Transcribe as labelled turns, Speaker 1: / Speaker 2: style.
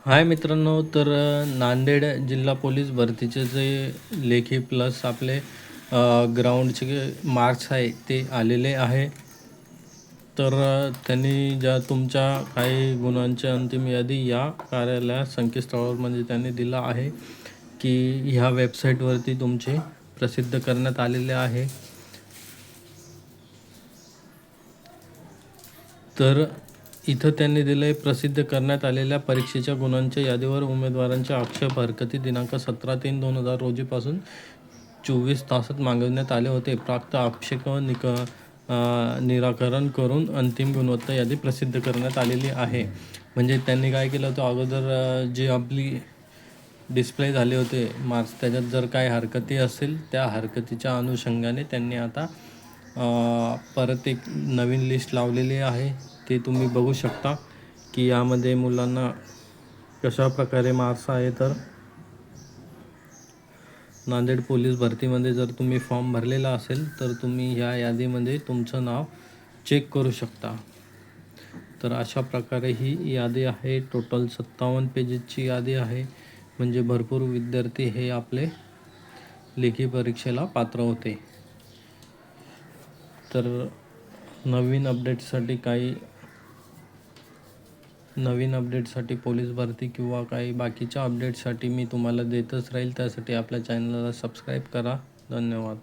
Speaker 1: हाय मित्रांनो, तर नांदेड जिल्हा पोलीस भरतीचे जे लेखी प्लस आपले ग्राउंडचे मार्क्स आहे ते आलेले आहे. तर त्यांनी ज्या तुमच्या काही गुणांची अंतिम यादी या कार्यालयात संकेतस्थळावर म्हणजे त्यांनी दिला आहे की ह्या वेबसाईटवरती तुमचे प्रसिद्ध करण्यात आलेले आहे. तर इथं त्यांनी दिलं आहे, प्रसिद्ध करण्यात आलेल्या परीक्षेच्या गुणांच्या यादीवर उमेदवारांचे आक्षेप हरकती दिनांक 17/3/2000 रोजीपासून 24 तासात मागवण्यात आले होते. प्राप्त आक्षेप निराकरण करून अंतिम गुणवत्ता यादी प्रसिद्ध करण्यात आलेली आहे. म्हणजे त्यांनी काय केलं होतं अगोदर जी आपली डिस्प्ले झाले होते मार्क्स, त्याच्यात जर काही हरकती असेल त्या हरकतीच्या अनुषंगाने त्यांनी आता परत एक नवीन लिस्ट लावलेली आहे. ते तुम्ही बघू शकता की यामध्ये मुलांना कशा प्रकारे मार्क्स आहे. तर नांदेड पोलीस भरतीमध्ये जर तुम्ही फॉर्म भरलेला असेल तर तुम्ही ह्या यादीमध्ये तुमचं नाव चेक करू शकता. तर अशा प्रकारे ही यादी आहे. टोटल 57 पेजेसची यादी आहे. म्हणजे भरपूर विद्यार्थी हे आपले लेखी परीक्षेला पात्र होते. तर नवीन अपडेटसाठी पोलीस भरती किंवा काही बाकीच्या अपडेटसाठी मी तुम्हाला देतच राहील. त्यासाठी आपल्या चॅनलला सबस्क्राईब करा. धन्यवाद.